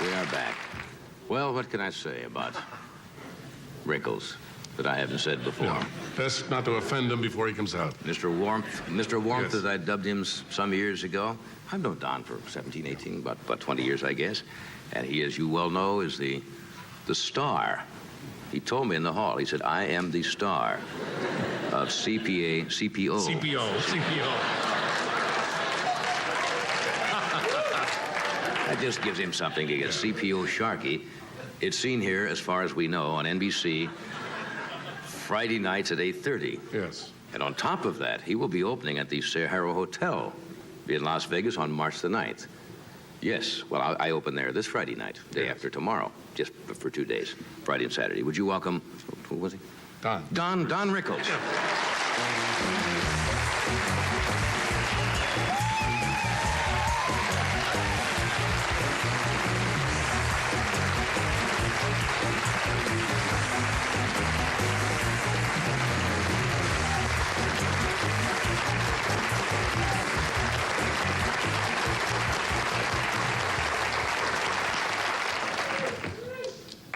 We are back. Well, what can I say about Rickles that I haven't said before? Yeah. Best not to offend him before he comes out. Mr. Warmth, Yes. as I dubbed him some years ago. I've known Don for 17, 18, about 20 years, I guess. And he, as you well know, is the star. He told me in the hall, he said, I am the star of CPO. That just gives him something to get. CPO Sharkey. It's seen here, as far as we know, on NBC Friday nights at 8:30. Yes. And on top of that, he will be opening at the Sahara Hotel in Las Vegas on March the 9th. Yes, well, I open there this Friday night, day after tomorrow, just for 2 days, Friday and Saturday. Would you welcome, who was he? Don Rickles.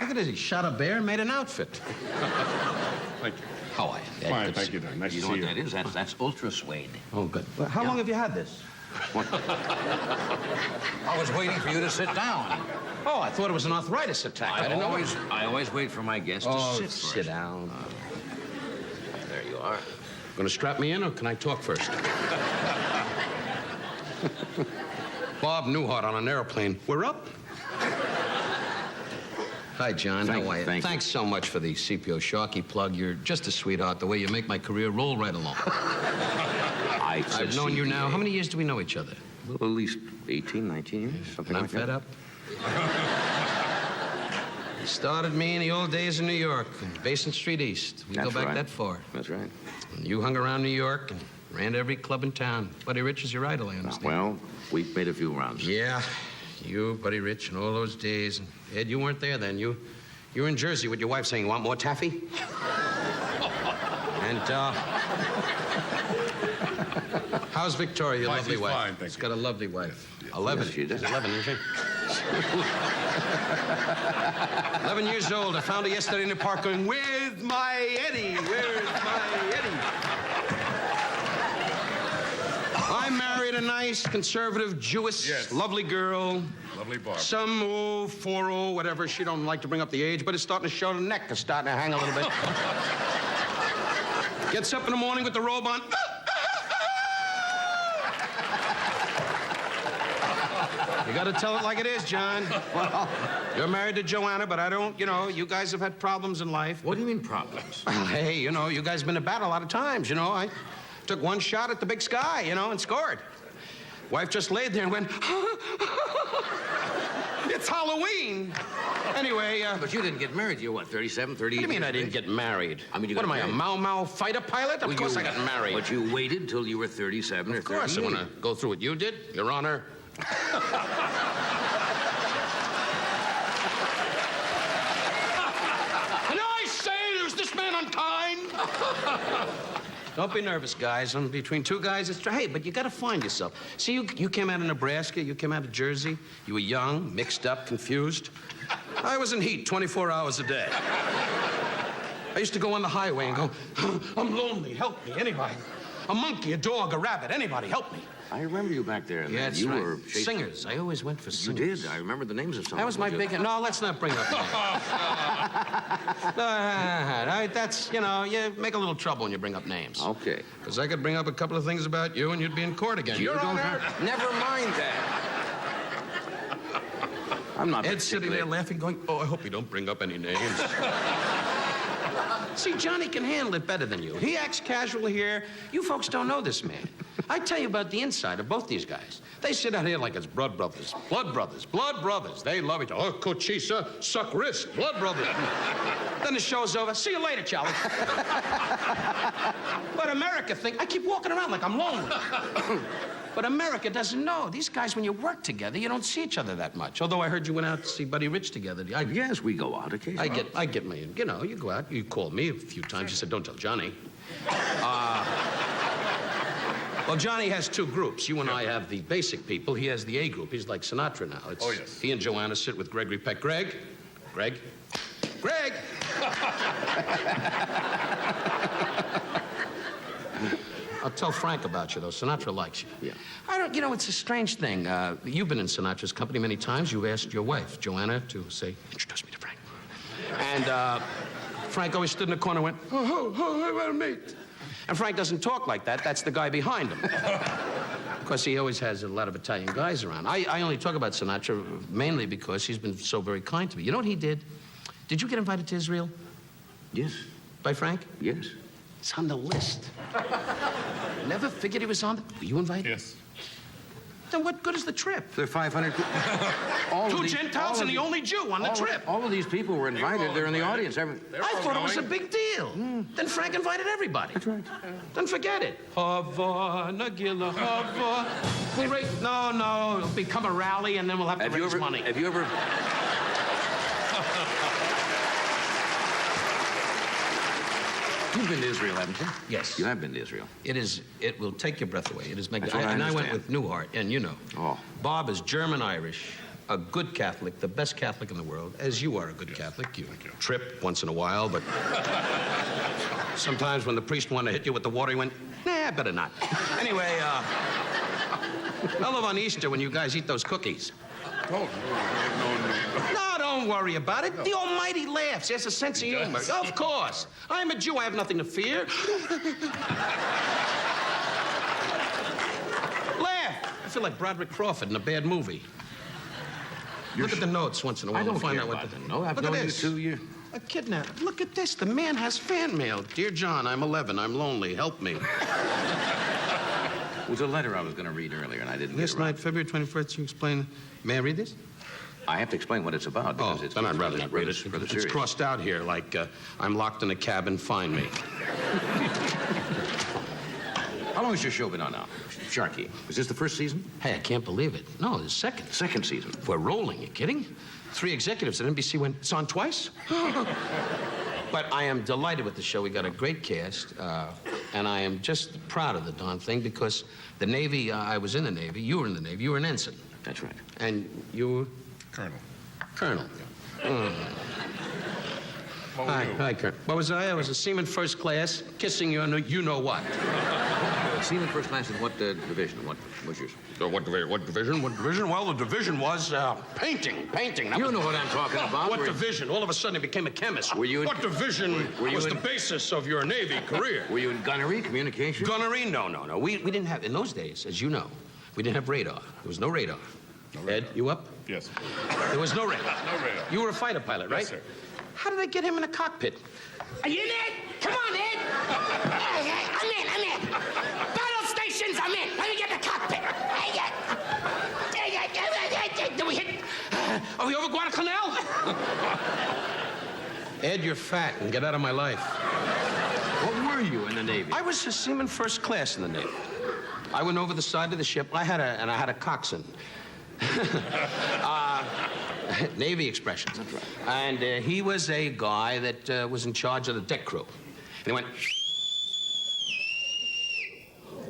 Look at this. He shot a bear and made an outfit. Thank you. How are you? Fine, thank you, Don. Nice You to know see what you. that is? That's ultra suede. Oh, good. Well, how long have you had this? I was waiting for you to sit down. Oh, I thought it was an arthritis attack. I didn't know. I always wait for my guests to sit first. Sit down. There you are. Going to strap me in, or can I talk first? Bob Newhart on an airplane. We're up. Hi, John. How are you? Thanks so much for the CPO Sharkey plug. You're just a sweetheart, the way you make my career roll right along. I've known you now. How many years do we know each other? Well, at least 18, 19 years, something And I'm like fed that. up. You started me in the old days in New York, Basin Street East. We That's go back right. that far. That's right. And you hung around New York and ran every club in town. Buddy Rich is your idol, I understand. Well, we've made a few rounds. Yeah, you, Buddy Rich, and all those days. And Ed, you weren't there then. You were in Jersey with your wife saying, want more taffy? And, how's Victoria, your lovely She's wife? fine, thank She's you. got a lovely wife. 11. Yes, she does. She's 11, isn't she? 11 years old. I found her yesterday in the park going, where's my Eddie? Where's my Eddie? I married a nice, conservative, Jewish, Yes. lovely girl. Lovely Barb. Some 40, whatever. She don't like to bring up the age, but it's starting to show the neck is starting to hang a little bit. Gets up in the morning with the robe on. You got to tell it like it is, John. Well, you're married to Joanna, but I don't, you guys have had problems in life. What do you mean problems? Well, hey, you guys have been to battle a lot of times, I took one shot at the big sky, and scored. Wife just laid there and went, it's Halloween. Anyway, But you didn't get married. You're what, 37, 38? What do you mean I didn't get married? I mean, you what got am I, a married. Mau fighter pilot? Of course I got married. But you waited till you were 37 or 38. Of course I want to go through what you did, Your Honor. And I say, is this man unkind? Don't be nervous, guys. I'm between two guys. Hey, but you got to find yourself. See, you came out of Nebraska. You came out of Jersey. You were young, mixed up, confused. I was in heat 24 hours a day. I used to go on the highway and go, I'm lonely. Help me, anybody. A monkey, a dog, a rabbit, anybody, help me. I remember you back there. Yeah, that's you right. were Singers. I always went for You singers. did. I remember the names of some. That was my big... No, let's not bring up names. That's, you make a little trouble when you bring up names. Okay. Because I could bring up a couple of things about you and you'd be in court again. You Your don't Honor. Never mind that. I'm not. Ed's sitting there laughing, going, oh, I hope you don't bring up any names. See, Johnny can handle it better than you. He acts casual here. You folks don't know this man. I tell you about the inside of both these guys. They sit out here like it's blood brothers. Blood brothers. Blood brothers. They love each other. Oh, cochisa, suck wrist. Blood brothers. Then the show's over. See you later, Charlie. But America I keep walking around like I'm lonely. But America doesn't know. These guys, when you work together, you don't see each other that much. Although I heard you went out to see Buddy Rich together. Yes, we go out occasionally. I get my, you go out. You called me a few times. You said, don't tell Johnny. Well, Johnny has two groups. You and I have the basic people. He has the A group. He's like Sinatra now. Oh, yes. He and Joanna sit with Gregory Peck. Greg? Greg? I'll tell Frank about you, though. Sinatra likes you. Yeah. I don't, it's a strange thing. You've been in Sinatra's company many times. You've asked your wife, Joanna, to say, introduce me to Frank. And Frank always stood in the corner and went, I want to meet. And Frank doesn't talk like that. That's the guy behind him. Of course, he always has a lot of Italian guys around. I only talk about Sinatra mainly because he's been so very kind to me. You know what he did? Did you get invited to Israel? Yes. By Frank? Yes. It's on the list. Never figured he was on the... Were you invited? Yes. Then what good is the trip? There are 500 people. Two Gentiles and the only Jew on the trip. All of these people were invited. They're in the audience. I thought it was a big deal. Then Frank invited everybody. That's right. Then forget it. Havana, Gila, Havana. No, it'll become a rally and then we'll have to raise money. Have you ever... You've been to Israel, haven't you? Yes. You have been to Israel. It will take your breath away. It is magnificent. That's what I And I went understand. with Newhart, and you know. Oh. Bob is German-Irish, a good Catholic, the best Catholic in the world, as you are a good Catholic. You trip once in a while, but sometimes when the priest wanted to hit you with the water, he went, nah, better not. Anyway, I love on Easter when you guys eat those cookies. Oh, no. No, don't worry about it. The Almighty laughs. He has a sense of humor. Of course. I'm a Jew. I have nothing to fear. Laugh. I feel like Broderick Crawford in a bad movie. Look at the notes once in a while. I don't and find care out what about the... them. No, I've Look at known you this. 2 years. A kidnap. Look at this. The man has fan mail. Dear John, I'm 11. I'm lonely. Help me. It was a letter I was going to read earlier, and I didn't This get around. night, February 21st, you explain... May I read this? I have to explain what it's about because Oh, it's then I'd rather not read it. rather It's serious. crossed out here like, I'm locked in a cabin, find me. How long has your show been on now? Sharky. Was this the first season? Hey, I can't believe it. No, the second. Second season. We're rolling. You kidding? 3 executives at NBC went, it's on twice? But I am delighted with the show. We got a great cast, and I am just proud of the darn thing because the Navy, I was in the Navy, you were in the Navy, you were an ensign. That's right. And you were? Colonel. Colonel. What were you? Hi, Colonel. What was I? I was a seaman first class, kissing you know what. Seaman first class in what division? What was yours? What division? What division? Well, the division was painting. That You was- know what I'm talking about. What Were- division? All of a sudden, he became a chemist. Were you in- What division were you was in- the basis of your Navy career? Were you in gunnery, communication? Gunnery? No. We didn't have, in those days, as you know, we didn't have radar. There was no radar. Ed, you up? Yes. There was no radar. No radar. You were a fighter pilot, right? Yes, sir. How did they get him in a cockpit? Are you in, Ed? Come on, Ed. I'm in. Battle stations, I'm in. Let me get the cockpit. Did we hit? Are we over Guadalcanal? Ed, you're fat, and get out of my life. What were you in the Navy? I was a seaman first class in the Navy. I went over the side of the ship. I had a coxswain. Navy expressions. That's right. And he was a guy that was in charge of the deck crew. And he went,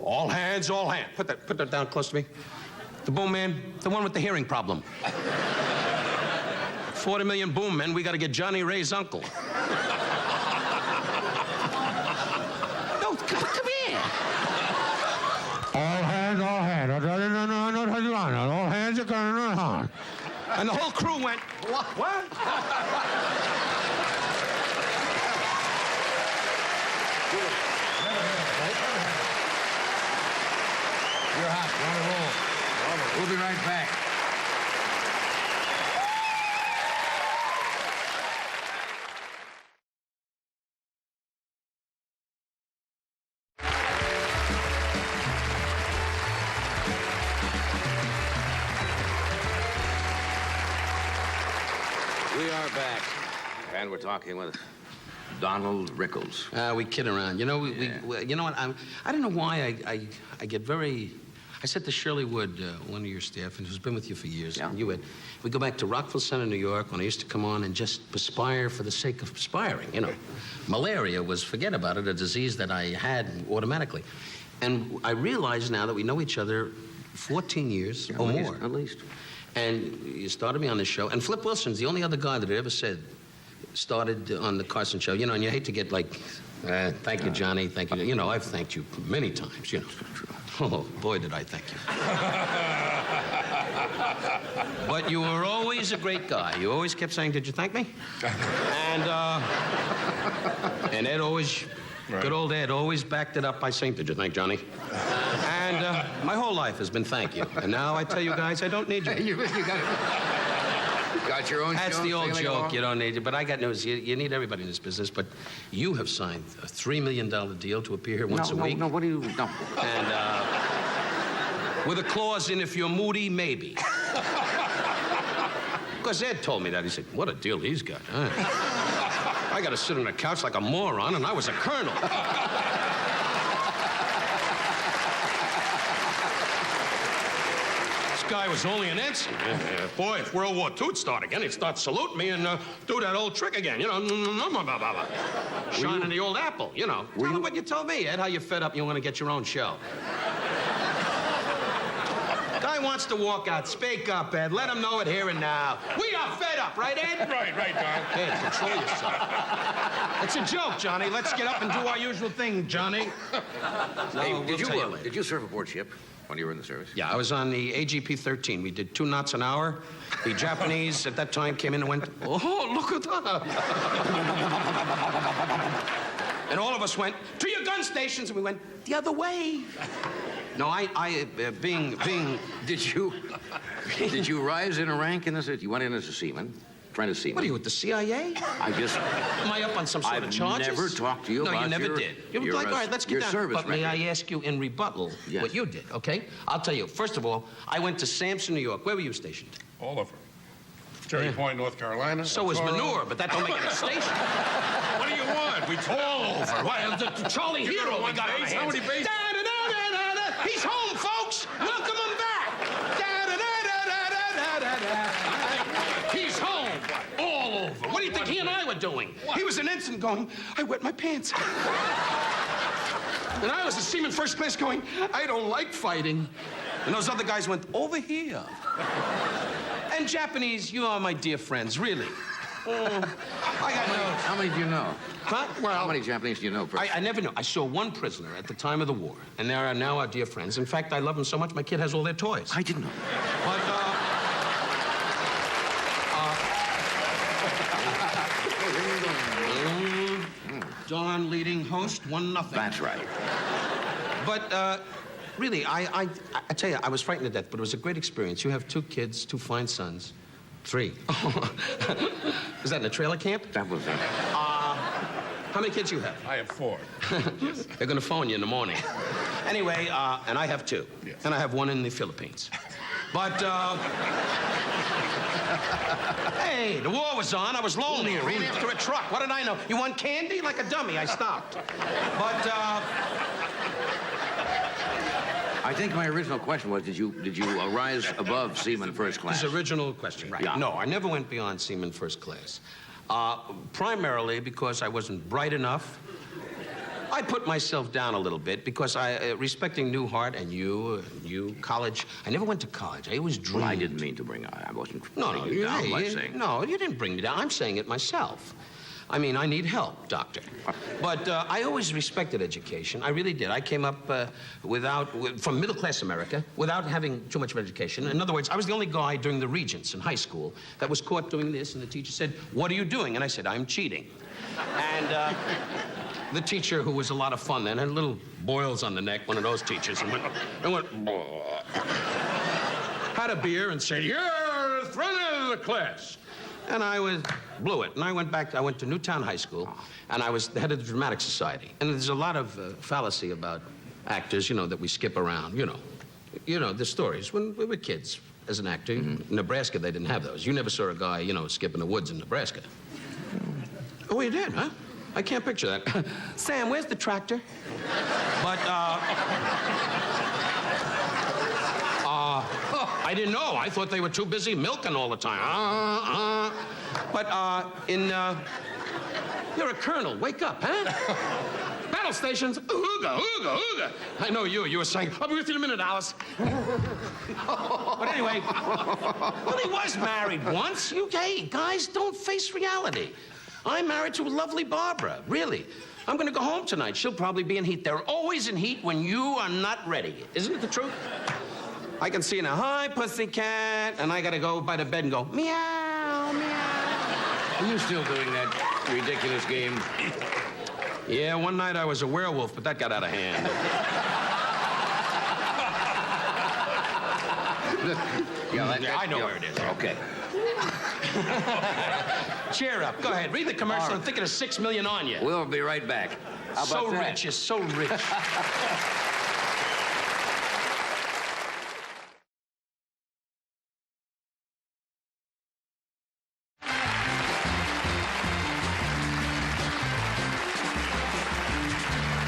all hands, all hands. Put that down close to me. The boom man, the one with the hearing problem. 40 million boom men, we got to get Johnny Ray's uncle. No, come here. All hands, all hands. All hands are going on. And the whole crew went, what? You're hot. Want to roll. We'll be right back. We are back, and we're talking with Donald Rickles. We kid around. You know, we you know what? I don't know why I get very. I said to Shirley Wood, one of your staff, and who's been with you for years, Yeah. and you had, we go back to Rockville Center, New York, when I used to come on and just perspire for the sake of perspiring, you know. Malaria was, forget about it, a disease that I had automatically. And I realize now that we know each other 14 years or more. At least. And you started me on this show. And Flip Wilson's the only other guy that ever said, started on the Carson show. You know, and you hate to get like, thank you, Johnny, thank you. You know, I've thanked you many times, you know. Oh, boy, did I thank you. But you were always a great guy. You always kept saying, did you thank me? And Ed always, good old Ed, always backed it up by saying, did you thank Johnny? And my whole life has been thank you. And now I tell you guys, I don't need you. You got your own That's show, the old sailing joke. along? You don't need it. But I got news. You need everybody in this business. But you have signed a $3 million deal to appear here once a week. No, what do you... No. And with a clause in if you're moody, maybe. Because Ed told me that. He said, what a deal he's got. Huh? I got to sit on a couch like a moron, and I was a colonel. This guy was only an ensign. Boy, if World War II'd start again, he'd start saluting me and do that old trick again, you know. Shining the old apple, you know. Tell him what you told me, Ed, how you're fed up and you want to get your own show. Guy wants to walk out. Speak up, Ed. Let him know it here and now. We are fed up, right, Ed? Right, Don. Ed, control yourself. It's a joke, Johnny. Let's get up and do our usual thing, Johnny. Hey, we'll did tell you later. you serve aboard ship when you were in the service? Yeah, I was on the AGP-13. We did 2 knots an hour. The Japanese at that time came in and went, oh, look at that. And all of us went, to your gun stations, and we went, the other way. No, being... Did you rise in a rank in this? You went in as a seaman, trying to seaman. What are you, with the CIA? Am I up on some sort of charges? I've never talked to you about No, you never your, did. You were your, like, all right, let's get your down. service But may record. I ask you in rebuttal what you did, okay? I'll tell you. First of all, I went to Sampson, New York. Where were you stationed? All over. Cherry Point, North Carolina. So is Toro. manure, but that don't make it a station. What do you want? We all over. Why, the Charlie You Hero know we got on our base? How hands. many bases? Da-da-da-da-da-da. He's home, folks. Welcome him back. Da-da-da-da-da-da-da. He's home. All over. What do you think he and I were doing? He was an ensign going, I wet my pants. And I was a seaman first class going, I don't like fighting. And those other guys went, over here. And Japanese, you are my dear friends, really. I got no... How many do you know? Huh? Well, How many Japanese do you know? I never knew. I saw one prisoner at the time of the war, and they are now our dear friends. In fact, I love them so much, my kid has all their toys. I didn't know. But, Don leading host, 1-0. That's right. But, really, I tell you, I was frightened to death, but it was a great experience. You have 2 kids, 2 fine sons. 3. Was that in a trailer camp? That was it. How many kids you have? I have 4. They're going to phone you in the morning. Anyway, and I have 2. Yes. And I have 1 in the Philippines. But, hey, the war was on. I was lonely. I ran after a truck. What did I know? You want candy? Like a dummy. I stopped. But, I think my original question was, did you rise above seaman first class? his original question, right? Yeah. No, I never went beyond seaman first class. Primarily because I wasn't bright enough. I put myself down a little bit because respecting Newhart and you, college, I never went to college. I always dreamed. Well, I didn't mean to bring... I wasn't No, bringing you down by saying... No, you didn't bring me down. I'm saying it myself. I mean, I need help, doctor. But I always respected education. I really did. I came up from middle-class America without having too much of education. In other words, I was the only guy during the Regents in high school that was caught doing this, and the teacher said, what are you doing? And I said, I'm cheating. And the teacher, who was a lot of fun then, had little boils on the neck, one of those teachers, and went had a beer and said, you're thrown out of the class. And I blew it. And I went to Newtown High School, and I was the head of the Dramatic Society. And there's a lot of fallacy about actors, you know, that we skip around, you know. You know, the stories. When we were kids, as an actor, in Nebraska, they didn't have those. You never saw a guy, you know, skipping the woods in Nebraska. Oh, you did, huh? I can't picture that. Sam, where's the tractor? But, I didn't know. I thought they were too busy milking all the time. But, you're a colonel. Wake up, huh? battle stations. Ooga, ooga, ooga. I know you. You were saying, I'll be with you in a minute, Alice. But anyway, well, he was married once. Hey, guys, don't face reality. I'm married to a lovely Barbara, really. I'm going to go home tonight. She'll probably be in heat. They're always in heat when you are not ready. Isn't it the truth? I can see now, hi, pussycat, and I got to go by the bed and go, meow, meow. Are you still doing that ridiculous game? Yeah, one night I was a werewolf, but that got out of hand. Yeah, I know where it is. Okay. Cheer up. Go ahead. Read the commercial. I'm thinking of $6 million on you. We'll be right back. How about So that? rich. You're so rich.